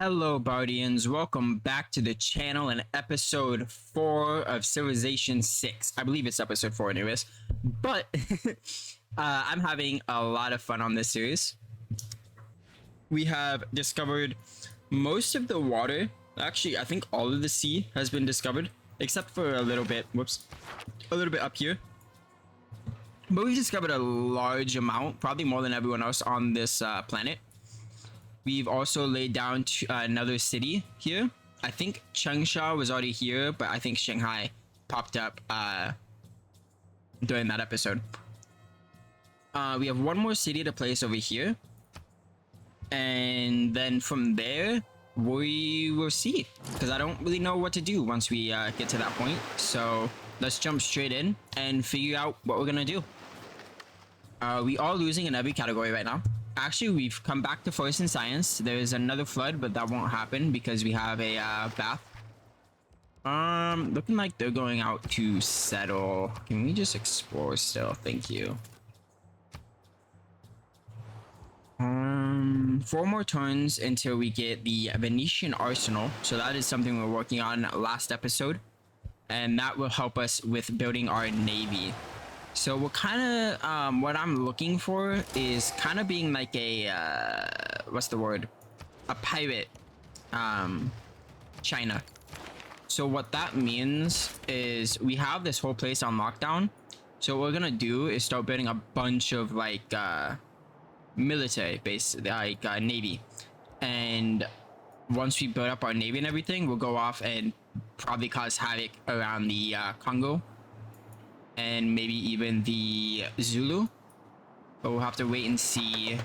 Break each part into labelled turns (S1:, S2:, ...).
S1: Hello, Bardians. Welcome back to the channel in episode 4 of Civilization 6. I believe it's episode 4 anyways. But I'm having a lot of fun on this series. We have discovered most of the water. Actually, I think all of the sea has been discovered. Except for a little bit, a little bit up here. But we discovered a large amount, probably more than everyone else on this planet. We've also laid down another city here. I think Changsha was already here, but I think Shanghai popped up during that episode. We have one more city to place over here. And then from there, we will see. Because I don't really know what to do once we get to that point. So let's jump straight in and figure out what we're going to do. We are losing in every category right now. Actually, we've come back to forest and science. There's another flood, but that won't happen because we have a bath. Looking like they're going out to settle. Can we just explore still? Thank you. 4 more turns until we get the Venetian arsenal. So that is something we're working on last episode, and that will help us with building our navy. So we're kind of, what I'm looking for is kind of being like a, what's the word? A pirate, China. So what that means is we have this whole place on lockdown. So what we're gonna do is start building a bunch of like, military base, like, navy. And once we build up our navy and everything, we'll go off and probably cause havoc around the, Congo. And maybe even the Zulu, but we'll have to wait and see.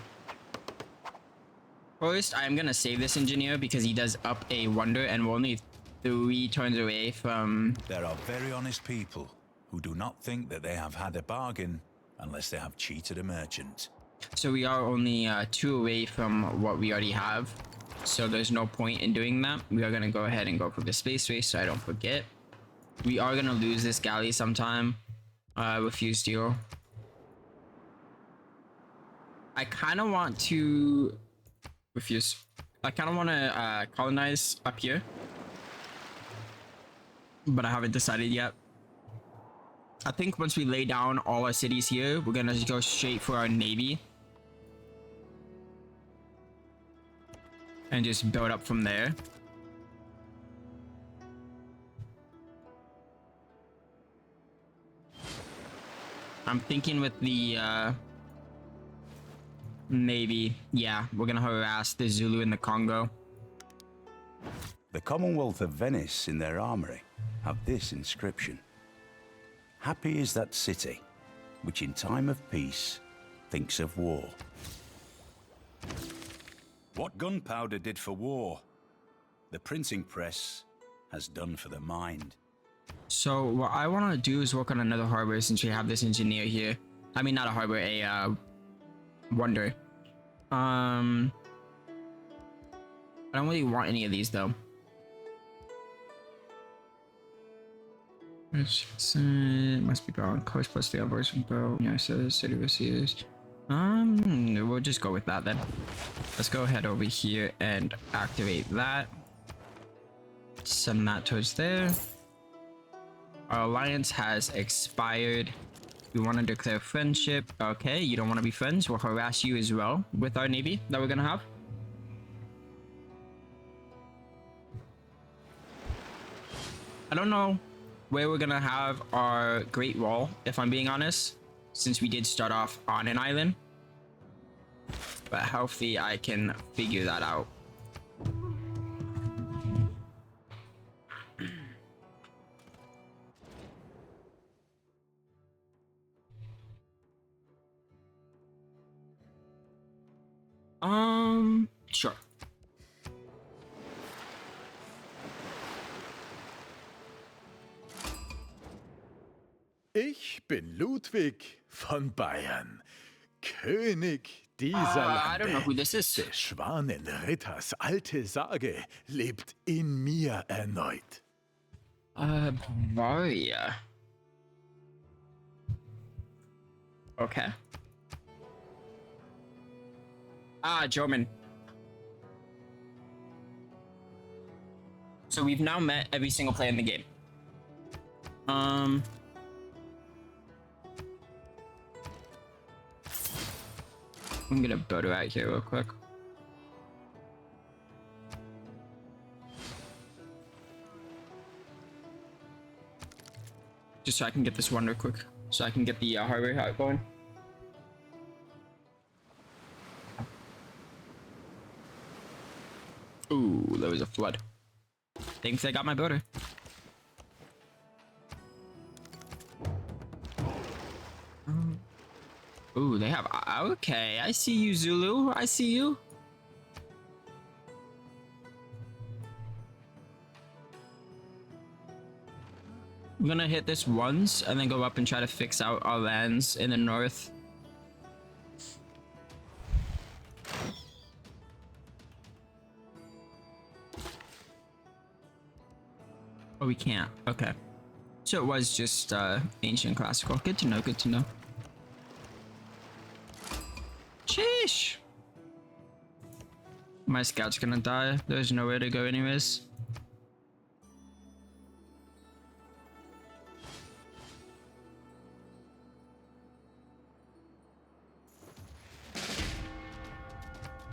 S1: First, I'm gonna save this engineer because he does up a wonder, and we're only 3 turns away from...
S2: There are very honest people who do not think that they have had a bargain unless they have cheated a merchant.
S1: So we are only 2 away from what we already have, so there's no point in doing that. We are gonna go ahead and go for the space race so I don't forget. We are gonna lose this galley sometime. Refuse deal. I kind of want to refuse. I kind of want to colonize up here, but I haven't decided yet. I think once we lay down all our cities here, we're gonna just go straight for our navy and just build up from there. I'm thinking with the Navy, yeah, we're gonna harass the Zulu in the Congo.
S2: The Commonwealth of Venice in their armory have this inscription: "Happy is that city which in time of peace thinks of war." What gunpowder did for war, the printing press has done for the mind.
S1: So what I want to do is work on another harbor since we have this engineer here. I mean, not a harbor, a wonder. I don't really want any of these though. Must be drawn. Coast plus the outburst from bow. Yeah, so the city receives. We'll just go with that then. Let's go ahead over here and activate that. Send that towards there. Our alliance has expired. We want to declare friendship. Okay, you don't want to be friends. We'll harass you as well with our navy that we're gonna have. I don't know where we're gonna have our Great Wall, if I'm being honest, since we did start off on an island. But hopefully I can figure that out. Sure.
S3: Ich bin Ludwig von Bayern, König dieser
S1: I don't know who
S3: Lande.
S1: this is.
S3: Des Schwanenritters alte Sage lebt in mir erneut.
S1: Bavaria. Okay. Ah, German. So we've now met every single player in the game. I'm gonna build her out here real quick. Just so I can get this one real quick. So I can get the hardware out going. Ooh, there was a flood. Thanks, I got my builder. Ooh, they have... Okay, I see you, Zulu. I see you. I'm gonna hit this once and then go up and try to fix out our lands in the north. Oh, we can't. Okay. So it was just ancient classical. Good to know, good to know. Sheesh! My scout's gonna die. There's nowhere to go anyways.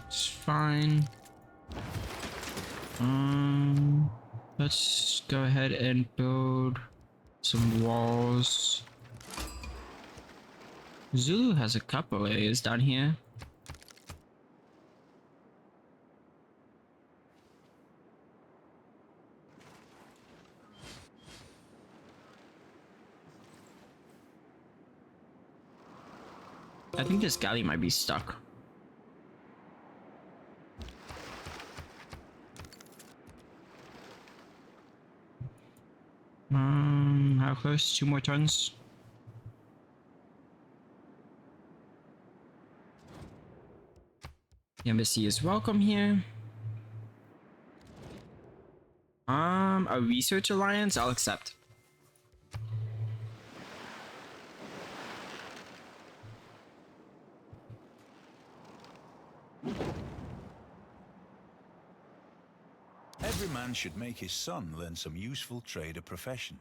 S1: It's fine. Let's go ahead and build some walls. Zulu has a couple areas down here. I think this galley might be stuck. How close? 2 more turns. The embassy is welcome here. A research alliance? I'll accept.
S2: Every man should make his son learn some useful trade or profession,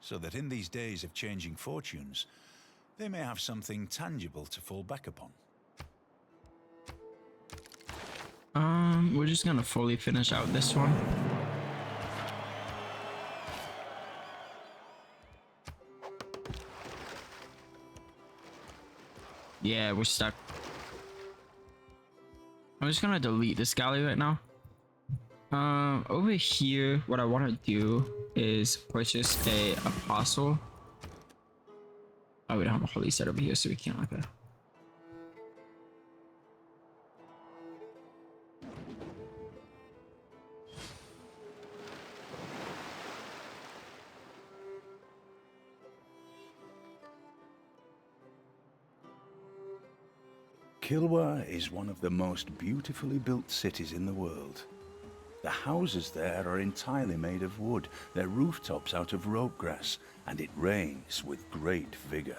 S2: so that in these days of changing fortunes, they may have something tangible to fall back upon.
S1: We're just gonna fully finish out this one. Yeah, we're stuck. I'm just gonna delete this galley right now. Over here, what I want to do is purchase a apostle. Oh, we don't have a holy set over here, so we can't. Okay.
S2: Kilwa is one of the most beautifully built cities in the world. The houses there are entirely made of wood, their rooftops out of rope grass, and it rains with great vigor.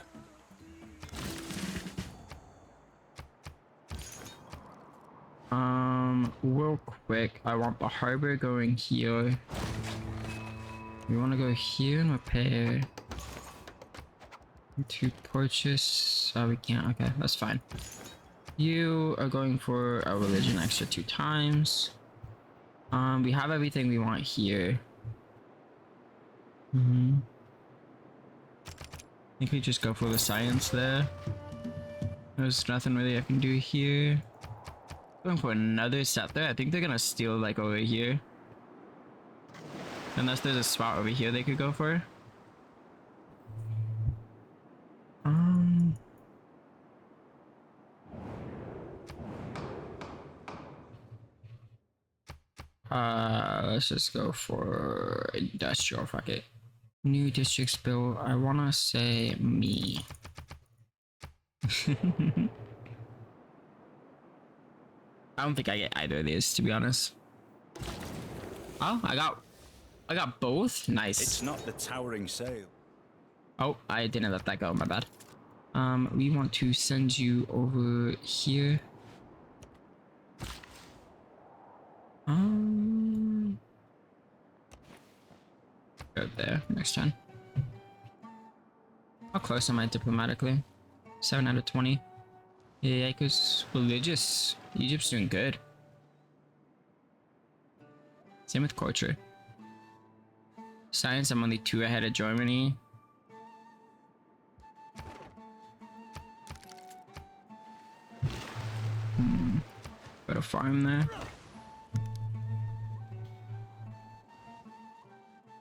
S1: Real quick, I want the harbor going here. We want to go here and repair. To purchase. Oh, we can't. Okay, that's fine. You are going for a religion extra 2 times. We have everything we want here. I think we just go for the science there. There's nothing really I can do here. Going for another settler. I think they're gonna steal like over here. Unless there's a spot over here they could go for. Let's just go for industrial. Fuck it. New districts built. I wanna say me. I don't think I get either of these, to be honest. Oh, I got both. Nice.
S2: It's not the towering sail.
S1: Oh, I didn't let that go. My bad. We want to send you over here. right there next turn. How close am I diplomatically? 7 out of 20. Yeah, because religious. Egypt's doing good. Same with culture. Science, I'm only 2 ahead of Germany. Got a farm there.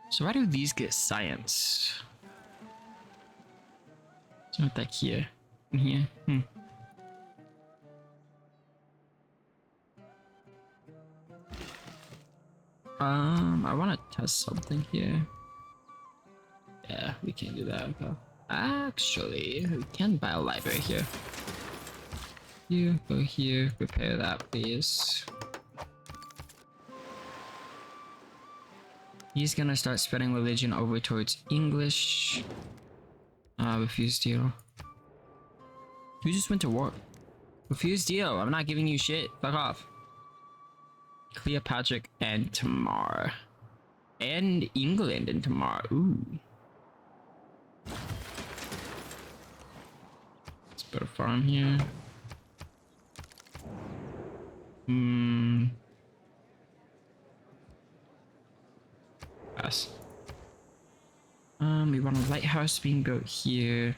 S1: So why do these get science? It's not that here. In here. I want to test something here. Yeah, we can't do that. Okay. Actually, we can buy a library here. You go here, repair that, please. He's gonna start spreading religion over towards English. Refuse deal. You just went to war. Refuse deal. I'm not giving you shit. Fuck off. Cleopatra and Tamar. And England and Tamar. Ooh. Let's put a farm here. Pass. We want a lighthouse being built here.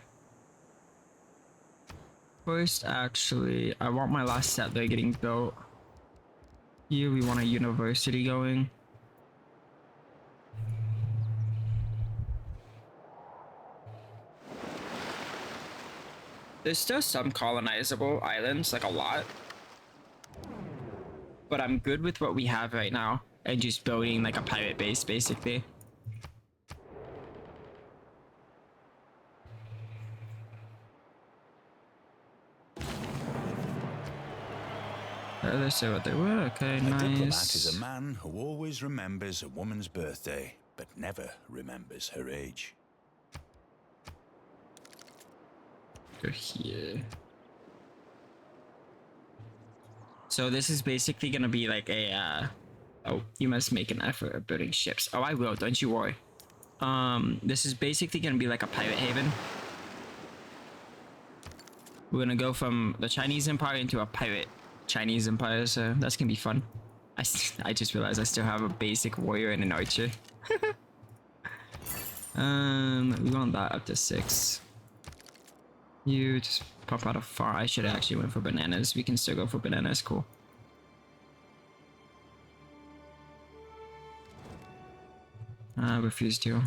S1: First, actually, I want my last settler getting built. Here we want a university going. There's still some colonizable islands, like a lot. But I'm good with what we have right now. And just building like a pirate base, basically. Let's see what they were. Okay, nice.
S2: A diplomat is a man who always remembers a woman's birthday, but never remembers her age.
S1: Go here. So this is basically gonna be like a oh, you must make an effort of building ships. Oh, I will, don't you worry. This is basically gonna be like a pirate haven. We're gonna go from the Chinese Empire into a pirate Chinese Empire, so that's gonna be fun. I just realized I still have a basic warrior and an archer. We want that up to 6. You just pop out a farm. I should have actually went for bananas. We can still go for bananas. Cool. Refuse to.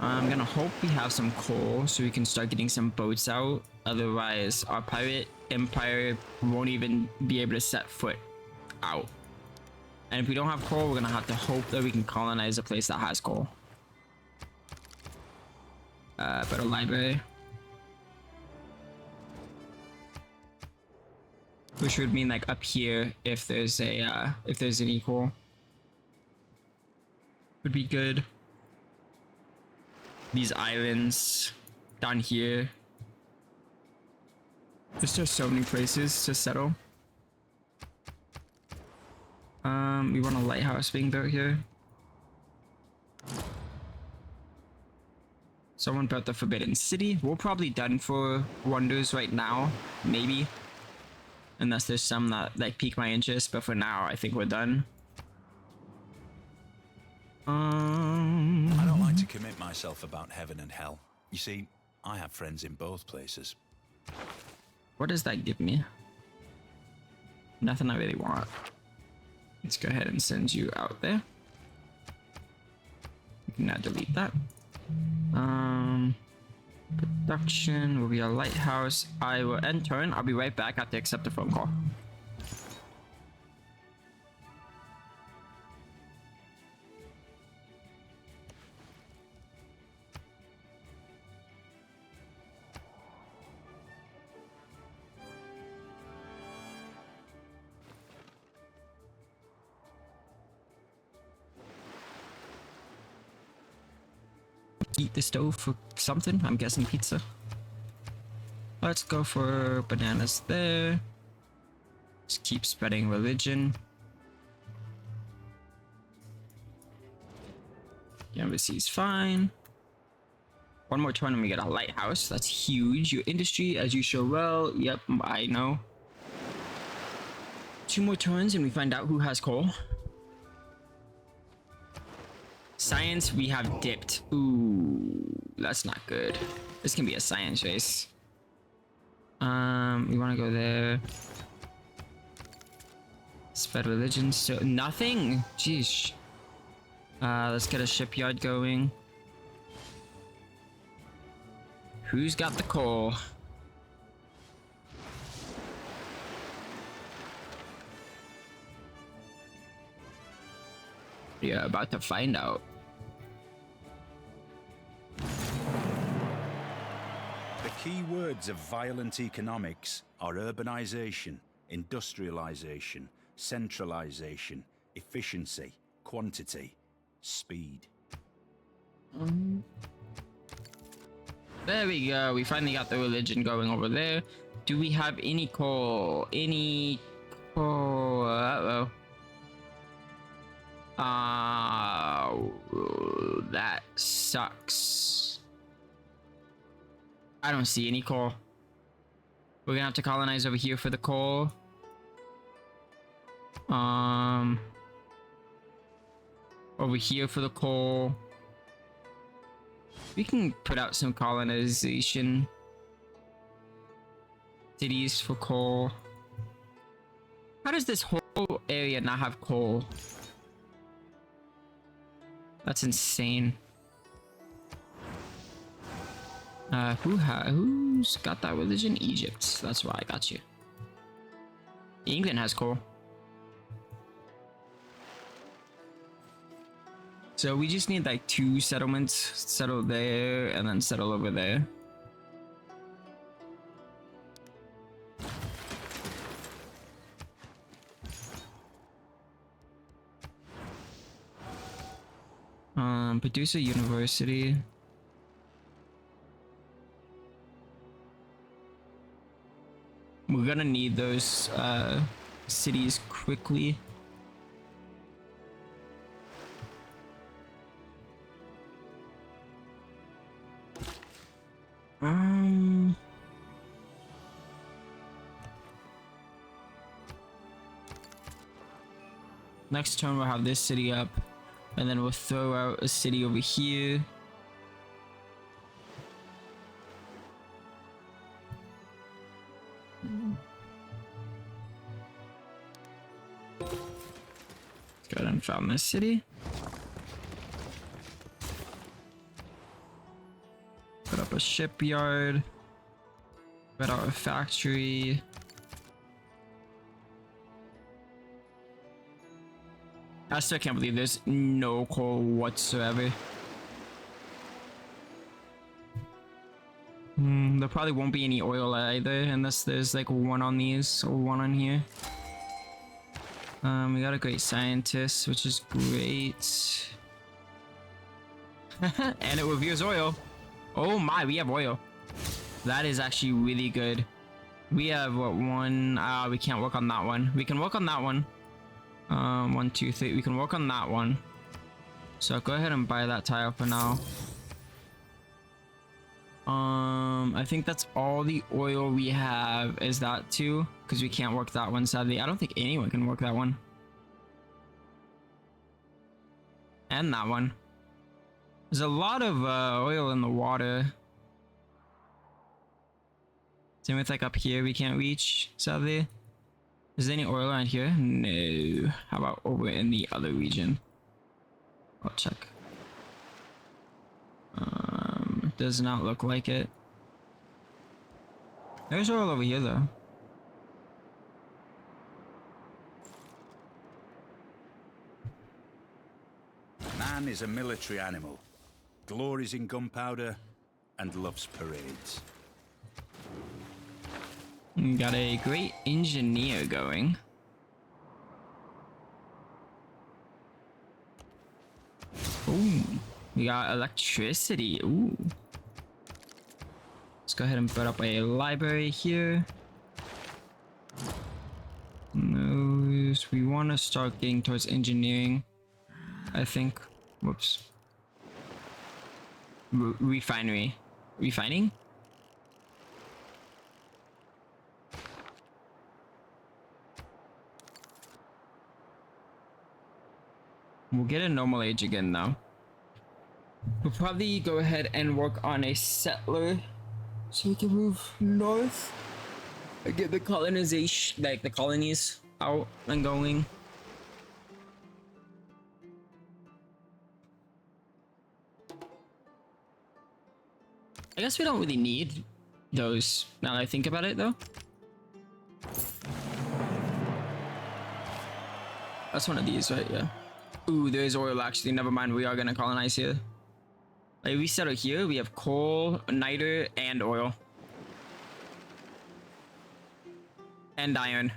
S1: I'm gonna hope we have some coal so we can start getting some boats out. Otherwise, our pirate empire won't even be able to set foot out. And if we don't have coal, we're gonna have to hope that we can colonize a place that has coal. But a library. Which would mean like up here if there's a if there's any coal. Would be good. These islands down here. There's just so many places to settle. We want a lighthouse being built here. Someone built the Forbidden City. We're probably done for wonders right now, maybe. Unless there's some that like pique my interest, but for now, I think we're done.
S2: I don't like to commit myself about heaven and hell. You see, I have friends in both places.
S1: What does that give me? Nothing I really want. Let's go ahead and send you out there. We can now delete that. Production will be a lighthouse. I will end turn. I'll be right back after accept the phone call. Heat the stove for something. I'm guessing pizza. Let's go for bananas there. Just keep spreading religion. Embassy's fine. One more turn and we get a lighthouse. That's huge. Your industry, as you show well. Yep, I know. 2 more turns and we find out who has coal. Science, we have dipped. Ooh, that's not good. This can be a science race. We want to go there. Spread religion, so nothing. Jeez. Let's get a shipyard going. Who's got the coal? Yeah, about to find out.
S2: The key words of violent economics are urbanization, industrialization, centralization, efficiency, quantity, speed.
S1: There we go. We finally got the religion going over there. Do we have any coal? Any coal? Uh-oh. That sucks. I don't see any coal. We're gonna have to colonize over here for the coal. Over here for the coal. We can put out some colonization cities for coal. How does this whole area not have coal? That's insane. Who's got that religion? Egypt. That's why I got you. England has coal. So we just need like 2 settlements. Settle there and then settle over there. Produce a university. We're gonna need those cities quickly. Next turn we'll have this city up, and then we'll throw out a city over here. Go ahead and found this city. Put up a shipyard. Put out a factory. I still can't believe there's no coal whatsoever. There probably won't be any oil either, unless there's like 1 on these or 1 on here. We got a great scientist, which is great. And it reveals oil. Oh my, we have oil. That is actually really good. We have what, 1? We can't work on that one. We can work on that one. 1, 2, 3. We can work on that one. So go ahead and buy that tile for now. I think that's all the oil we have is that too, because we can't work that one sadly. I don't think anyone can work that one. And that one. There's a lot of oil in the water. Same with like up here we can't reach sadly. Is there any oil around here? No. How about over in the other region? I'll check. Does not look like it. There's oil over here though.
S2: Man is a military animal, glories in gunpowder, and loves parades.
S1: Got a great engineer going. Ooh, we got electricity. Ooh. Let's go ahead and put up a library here. No, we want to start getting towards engineering, I think. Whoops. refinery. Refining? We'll get a normal age again though. We'll probably go ahead and work on a settler so we can move north and get the colonization, like the colonies out and going. I guess we don't really need those now that I think about it though. That's one of these, right? Yeah. Ooh, there's oil actually. Never mind. We are gonna colonize here. Like we settle here. We have coal, niter, and oil. And iron.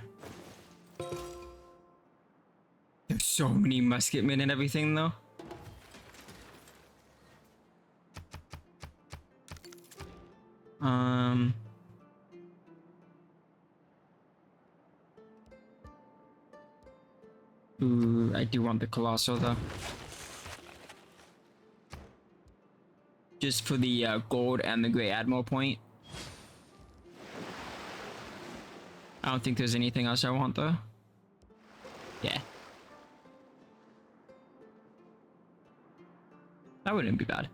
S1: There's so many musketmen and everything though. Ooh, I do want the colossal though. Just for the gold and the Great Admiral point. I don't think there's anything else I want though. Yeah. That wouldn't be bad.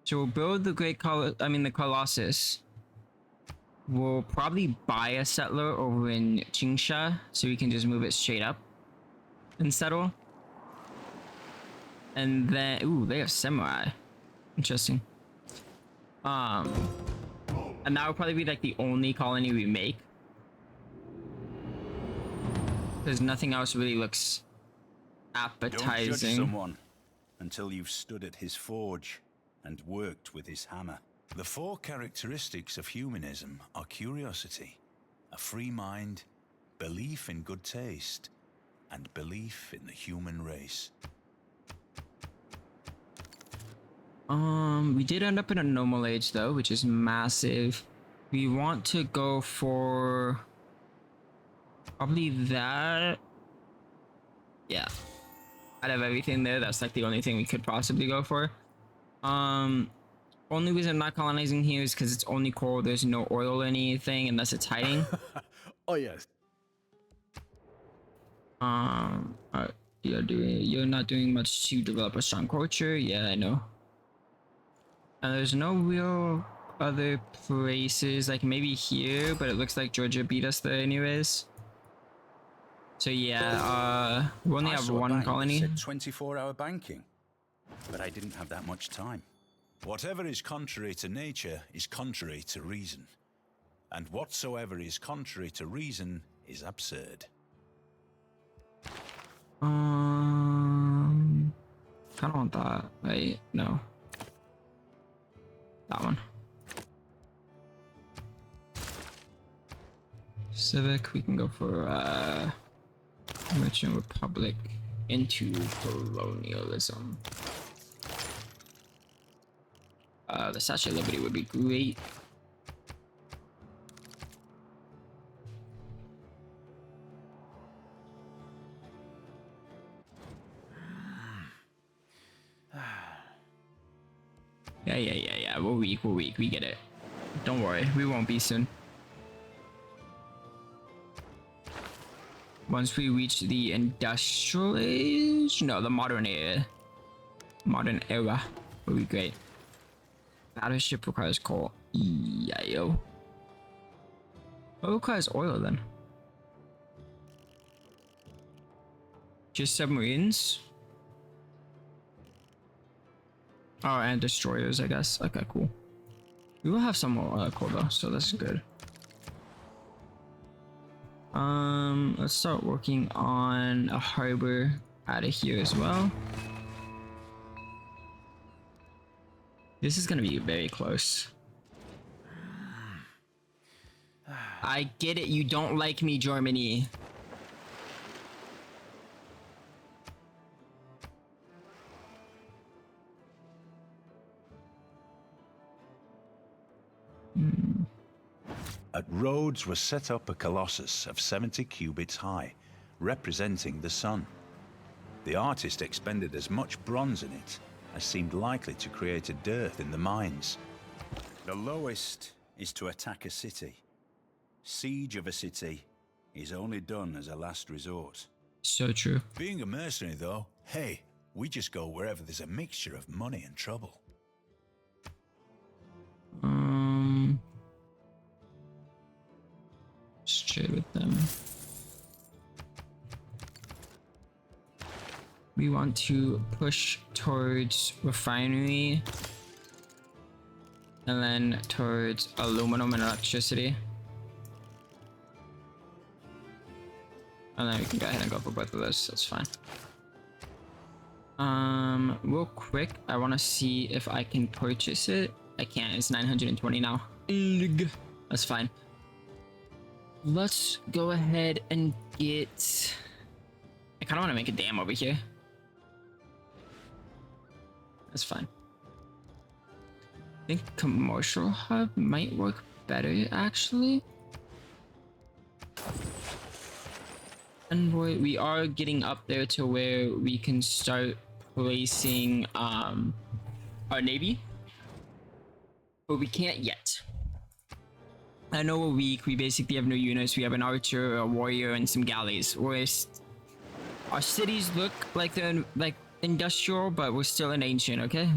S1: So we'll build the the Colossus. We'll probably buy a settler over in Chingsha so we can just move it straight up and settle. And then, ooh, they have samurai. Interesting. And that would probably be like the only colony we make. Because nothing else really looks appetizing.
S2: Don't judge someone until you've stood at his forge and worked with his hammer. The 4 characteristics of humanism are curiosity, a free mind, belief in good taste, and belief in the human race.
S1: We did end up in a normal age though, which is massive. We want to go for probably that. Yeah. Out of everything there, that's like the only thing we could possibly go for. Only reason I'm not colonizing here is because it's only coal. There's no oil or anything unless it's hiding.
S3: Oh yes.
S1: You're not doing much to develop a strong culture. Yeah, I know. And there's no real other places, like maybe here, but it looks like Georgia beat us there anyways. So yeah, we only have one colony.
S2: 24-hour banking, but I didn't have that much time. Whatever is contrary to nature is contrary to reason, and whatsoever is contrary to reason is absurd.
S1: Kind of want that. Wait, no. That one. Civic, we can go for Merchant Republic into colonialism. The Statue of Liberty would be great. Yeah. We're weak. We get it. Don't worry, we won't be soon. Once we reach the industrial age, no, the modern era will be great. Battleship requires coal. Yeah, yo. What requires oil then? Just submarines? Oh, and destroyers, I guess. Okay, cool. We will have some more coal though, so that's good. Let's start working on a harbor out of here as well. This is gonna be very close. I get it, you don't like me, Germany.
S2: At Rhodes was set up a colossus of 70 cubits high, representing the sun. The artist expended as much bronze in it as seemed likely to create a dearth in the mines. The lowest is to attack a city. Siege of a city is only done as a last resort.
S1: So true.
S2: Being a mercenary, though, hey, we just go wherever there's a mixture of money and trouble.
S1: Let's trade with them. We want to push towards refinery and then towards aluminum and electricity. And then we can go ahead and go for both of those. That's fine. Real quick, I want to see if I can purchase it. I can't. It's 920 now. Ugh. That's fine. Let's go ahead and get... I kind of want to make a dam over here. That's fine. I think commercial hub might work better, actually. And we are getting up there to where we can start placing our navy, but we can't yet. I know we're weak. We basically have no units. We have an archer, a warrior, and some galleys. Our cities look like they're like industrial, but we're still an ancient. Okay.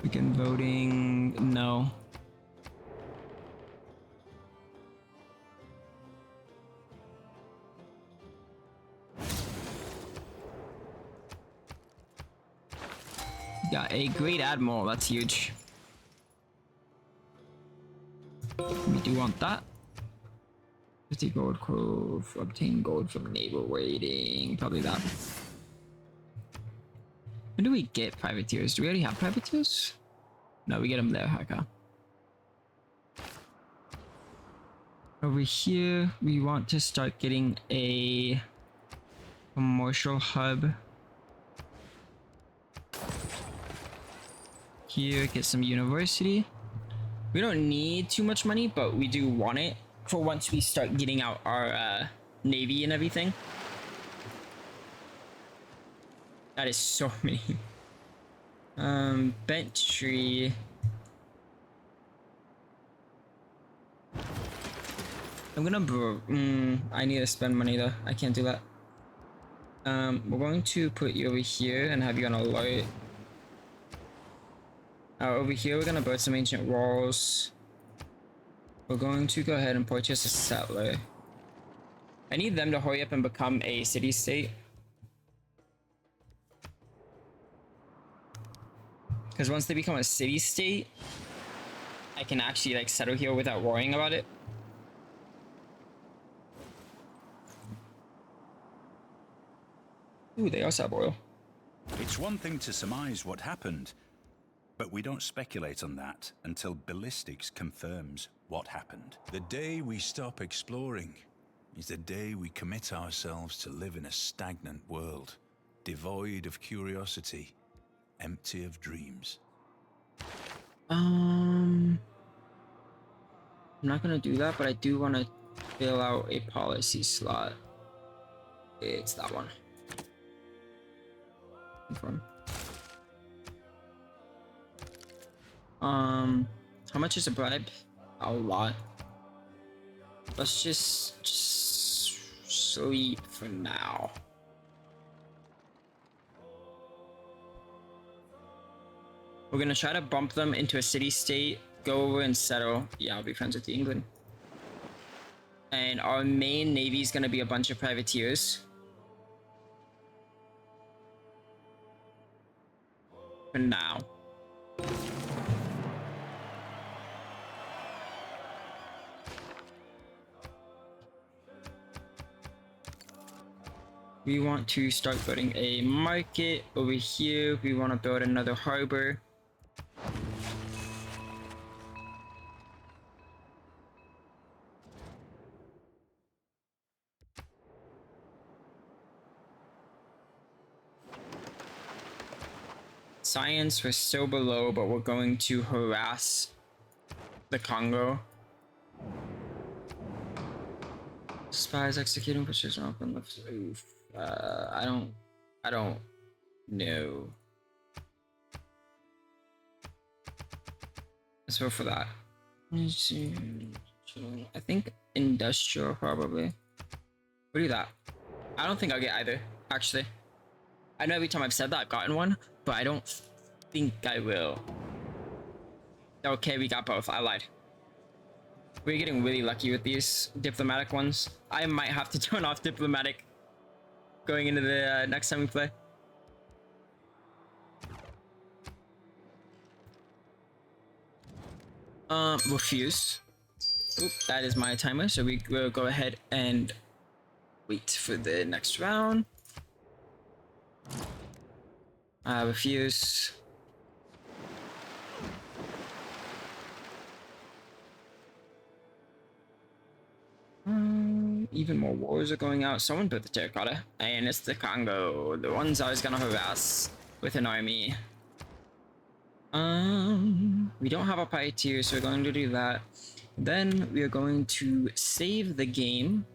S1: Begin voting. No. Got a great admiral. That's huge. We do want that. 50 gold cove. Obtain gold from naval raiding. Probably that. When do we get privateers? Do we already have privateers? No, we get them there. Okay. Over here, we want to start getting a commercial hub. Here, get some university. We don't need too much money, but we do want it for once we start getting out our navy and everything. That is so many. Bent tree. I'm gonna I need to spend money though. I can't do that. We're going to put you over here and have you on alert. Over here, we're gonna build some ancient walls. We're going to go ahead and purchase a settler. I need them to hurry up and become a city-state. Because once they become a city-state, I can actually like settle here without worrying about it. Ooh, they also have oil.
S2: It's one thing to surmise what happened, but we don't speculate on that until ballistics confirms what happened. The day we stop exploring is the day we commit ourselves to live in a stagnant world, devoid of curiosity, empty of dreams.
S1: I'm not gonna do that, but I do want to fill out a policy slot. It's that one. Confirm. How much is a bribe? A lot. Let's just sleep for now. We're gonna try to bump them into a city-state, go over and settle. Yeah, I'll be friends with England. And our main navy is gonna be a bunch of privateers. For now. We want to start building a market over here. We want to build another harbor. Science, we're still below, but we're going to harass the Congo. Spies executing precision up and left. Oof. I don't know. Let's go for that. Let's see. I think industrial probably. We'll do that. I don't think I'll get either, actually. I know every time I've said that I've gotten one, but I don't think I will. Okay, we got both. I lied. We're getting really lucky with these diplomatic ones. I might have to turn off diplomatic going into the next time we play. Refuse. Oop, that is my timer, so we will go ahead and wait for the next round. Refuse. Even more wars are going out. Someone built the terracotta, and it's the Congo, the ones I was gonna harass with an army. We don't have a pioneer, so we're going to do that. Then we are going to save the game.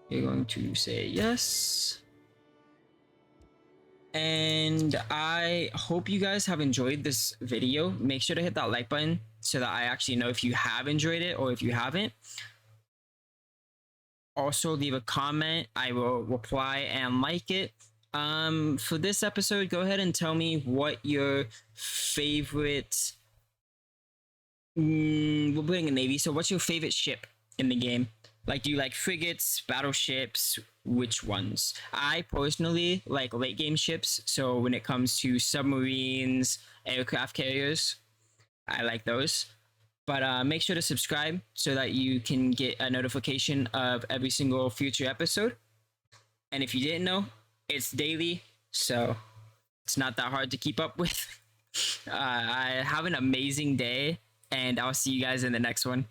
S1: We're going to say yes. And I hope you guys have enjoyed this video. Make sure to hit that like button so that I actually know if you have enjoyed it or if you haven't. Also, leave a comment. I will reply and like it. For this episode, go ahead and tell me what your favorite... we're putting a navy, so what's your favorite ship in the game? Like, do you like frigates, battleships? Which ones? I personally like late game ships, so when it comes to submarines, aircraft carriers, I like those. But make sure to subscribe so that you can get a notification of every single future episode. And if you didn't know, it's daily, so it's not that hard to keep up with. I have an amazing day, and I'll see you guys in the next one.